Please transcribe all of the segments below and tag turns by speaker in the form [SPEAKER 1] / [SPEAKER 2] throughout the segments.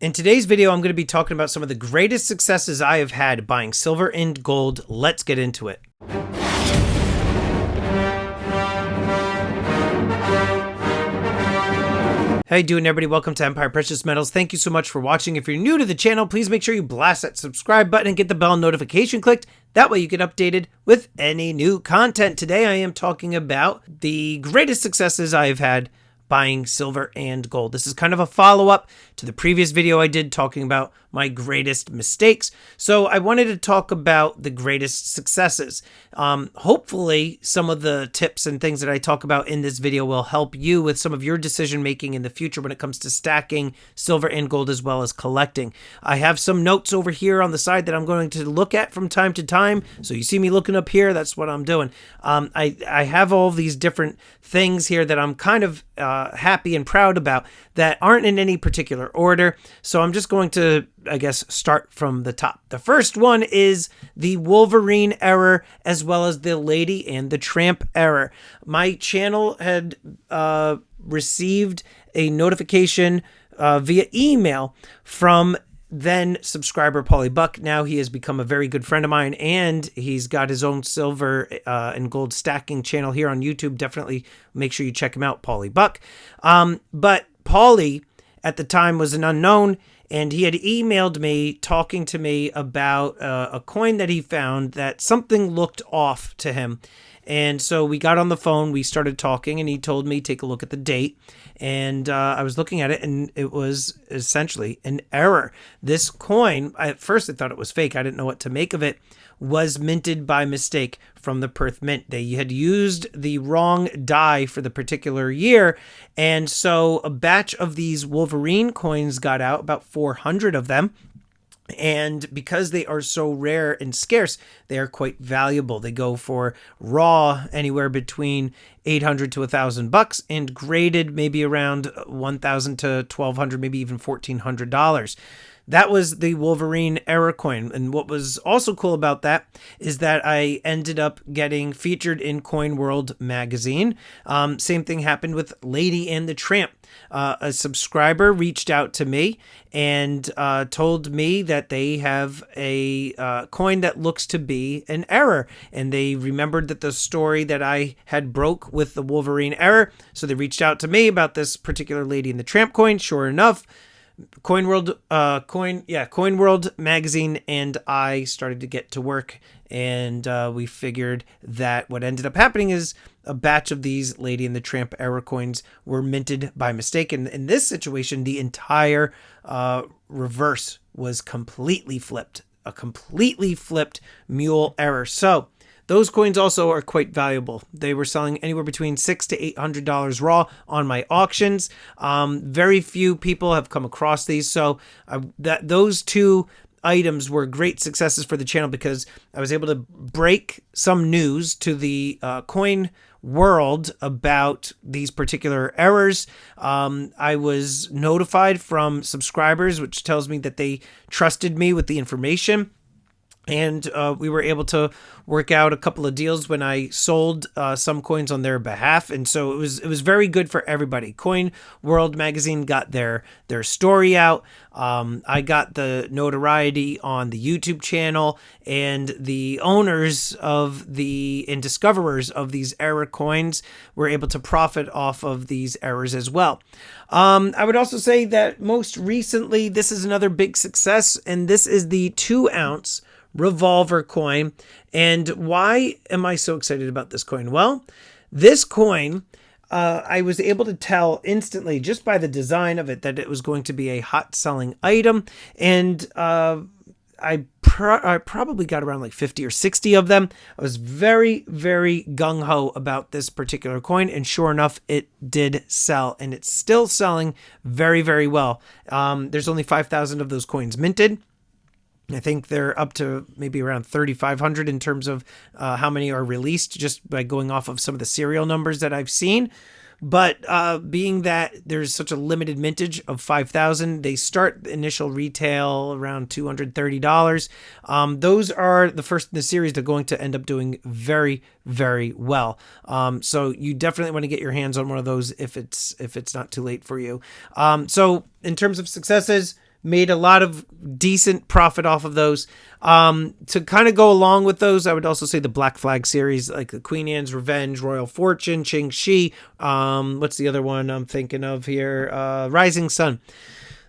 [SPEAKER 1] In today's video, I'm going to be talking about some of the greatest successes I have had buying silver and gold. Let's get into it. How you doing, everybody? Welcome to Empire Precious Metals. Thank you so much for watching. If you're new to the channel, please make sure you blast that subscribe button and get the bell notification clicked. That way you get updated with any new content. Today I am talking about the greatest successes I have had buying silver and gold. This is kind of a follow-up to the previous video I did talking about my greatest mistakes. So I wanted to talk about the greatest successes. Hopefully some of the tips and things that I talk about in this video will help you with some of your decision making in the future when it comes to stacking silver and gold as well as collecting. I have some notes over here on the side that I'm going to look at from time to time. So you see me looking up here, that's what I'm doing. I have all these different things here that I'm kind of happy and proud about that aren't in any particular order. So I'm just going to, I guess, start from the top. The first one is the Wolverine error as well as the Lady and the Tramp error. My channel had received a notification via email from then subscriber Paulie Buck. Now he has become a very good friend of mine, and he's got his own silver and gold stacking channel here on YouTube. Definitely make sure you check him out, Paulie Buck. But Paulie at the time was an unknown, and he had emailed me talking to me about a coin that he found that something looked off to him. And so we got on the phone, we started talking, and he told me take a look at the date. And I was looking at it, and it was essentially an error. This coin, at first I thought it was fake. I didn't know what to make of it. Was minted by mistake from the Perth Mint. They had used the wrong die for the particular year. And so a batch of these Wolverine coins got out, about 400 of them. And because they are so rare and scarce, they are quite valuable. They go for raw anywhere between $800 to $1,000 and graded maybe around $1,000 to $1,200, maybe even $1,400. That was the Wolverine error coin. And what was also cool about that is that I ended up getting featured in Coin World magazine. Same thing happened with Lady and the Tramp. A subscriber reached out to me and told me that they have a coin that looks to be an error. And they remembered that the story that I had broke with the Wolverine error. So they reached out to me about this particular Lady and the Tramp coin. Sure enough, Coin World magazine and I started to get to work, and we figured that what ended up happening is a batch of these Lady and the Tramp error coins were minted by mistake. And in this situation, the entire reverse was completely flipped, a completely flipped mule error. So those coins also are quite valuable. They were selling anywhere between $600 to $800 raw on my auctions. Very few people have come across these. So those two items were great successes for the channel because I was able to break some news to the coin world about these particular errors. I was notified from subscribers, which tells me that they trusted me with the information. And we were able to work out a couple of deals when I sold some coins on their behalf. And so it was very good for everybody. Coin World magazine got their story out. I got the notoriety on the YouTube channel, and the owners of and discoverers of these error coins were able to profit off of these errors as well. I would also say that most recently, this is another big success, and this is the 2-ounce Revolver coin. And why am I so excited about this coin? Well, this coin, I was able to tell instantly just by the design of it that it was going to be a hot selling item. And I probably got around like 50 or 60 of them. I was very, very gung-ho about this particular coin, and sure enough, it did sell, and it's still selling very, very well. There's only 5,000 of those coins minted. I think they're up to maybe around 3,500 in terms of how many are released, just by going off of some of the serial numbers that I've seen. But being that there's such a limited mintage of 5,000, they start the initial retail around $230. Those are the first in the series that are going to end up doing very, very well. So you definitely want to get your hands on one of those if it's not too late for you. So in terms of successes, made a lot of decent profit off of those. To kind of go along with those, I would also say the Black Flag series, like the Queen Anne's Revenge, Royal Fortune, Ching Shi. What's the other one I'm thinking of here? Rising Sun.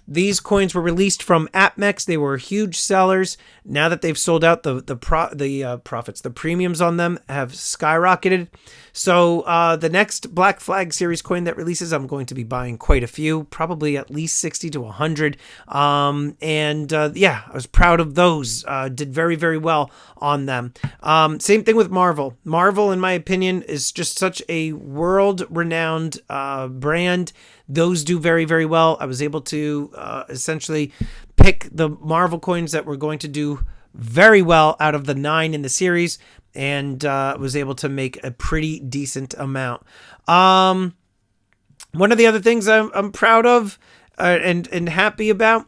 [SPEAKER 1] These coins were released from APMEX. They were huge sellers. Now that they've sold out, the profits, the premiums on them have skyrocketed. So the next Black Flag series coin that releases, I'm going to be buying quite a few, probably at least 60 to 100. Yeah, I was proud of those. Did very, very well on them. Same thing with Marvel. Marvel, in my opinion, is just such a world-renowned brand. Those do very, very well. I was able to essentially pick the Marvel coins that were going to do very well out of the 9 in the series, and was able to make a pretty decent amount. One of the other things I'm proud of and happy about,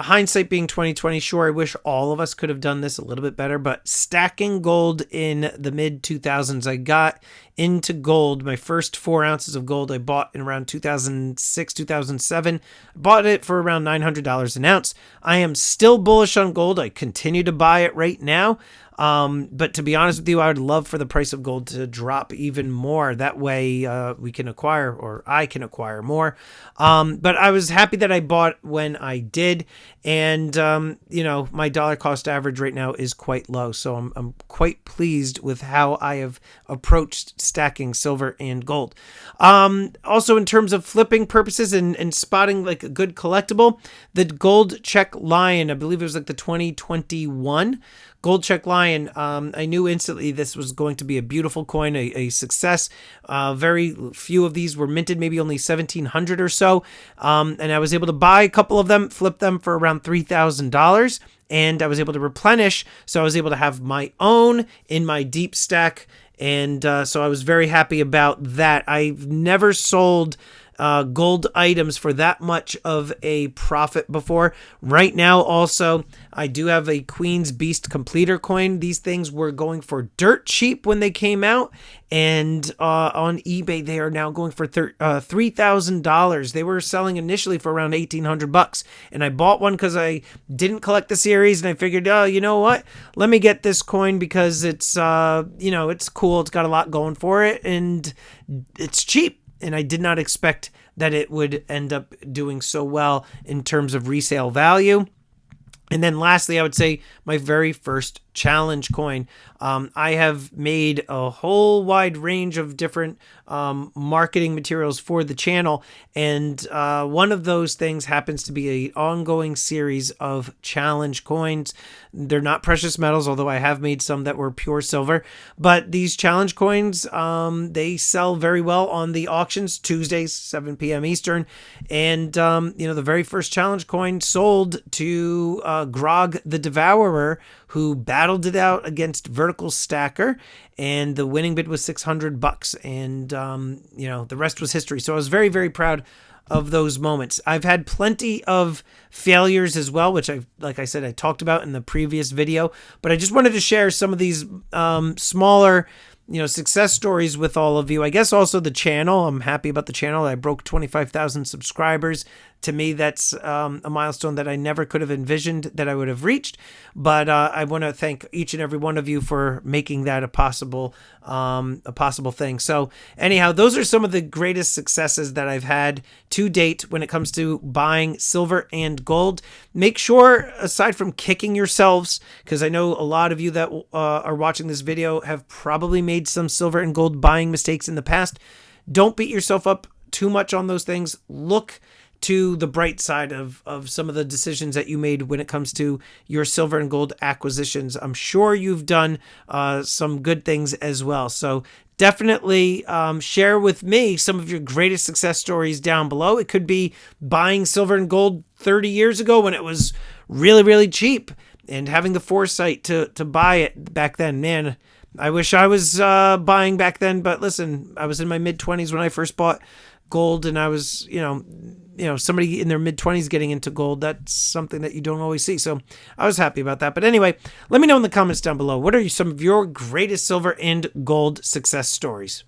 [SPEAKER 1] hindsight being 2020, sure, I wish all of us could have done this a little bit better, but stacking gold in the mid 2000s, I got into gold. My first 4 ounces of gold I bought in around 2006, 2007. Bought it for around $900 an ounce. I am still bullish on gold. I continue to buy it right now. But to be honest with you, I would love for the price of gold to drop even more. That way we can acquire, or I can acquire more. But I was happy that I bought when I did. And, my dollar cost average right now is quite low. So I'm quite pleased with how I have approached stacking silver and gold. Also in terms of flipping purposes and spotting like a good collectible, the Gold Check Lion, I believe it was like the 2021 Gold Check Lion. I knew instantly this was going to be a beautiful coin, a success. Very few of these were minted, maybe only 1,700 or so. And I was able to buy a couple of them, flip them for around $3,000. And I was able to replenish, so I was able to have my own in my deep stack. And so I was very happy about that. I've never sold gold items for that much of a profit before. Right now, also, I do have a Queen's Beast Completer coin. These things were going for dirt cheap when they came out, and on eBay they are now going for $3,000. They were selling initially for around $1,800, and I bought one because I didn't collect the series, and I figured, oh, you know what? Let me get this coin because it's it's cool. It's got a lot going for it, and it's cheap. And I did not expect that it would end up doing so well in terms of resale value. And then lastly, I would say my very first challenge coin. I have made a whole wide range of different marketing materials for the channel. And one of those things happens to be an ongoing series of challenge coins. They're not precious metals, although I have made some that were pure silver. But these challenge coins, they sell very well on the auctions, Tuesdays, 7 p.m. Eastern. And, the very first challenge coin sold to Grog the Devourer, who battled it out against Vertical Stacker, and the winning bid was $600, and the rest was history. So I was very, very proud of those moments. I've had plenty of failures as well, which like I said, I talked about in the previous video, but I just wanted to share some of these smaller success stories with all of you. I guess also the channel. I'm happy about the channel. I broke 25,000 subscribers. To me, that's a milestone that I never could have envisioned that I would have reached. But I want to thank each and every one of you for making that a possible thing. So anyhow, those are some of the greatest successes that I've had to date when it comes to buying silver and gold. Make sure, aside from kicking yourselves, because I know a lot of you that are watching this video have probably made some silver and gold buying mistakes in the past, don't beat yourself up too much on those things. Look to the bright side of some of the decisions that you made when it comes to your silver and gold acquisitions. I'm sure you've done some good things as well. So definitely share with me some of your greatest success stories down below. It could be buying silver and gold 30 years ago when it was really, really cheap, and having the foresight to buy it back then. Man, I wish I was buying back then, but listen, I was in my mid-20s when I first bought gold, and I was, somebody in their mid-20s getting into gold. That's something that you don't always see. So I was happy about that. But anyway, let me know in the comments down below, what are some of your greatest silver and gold success stories?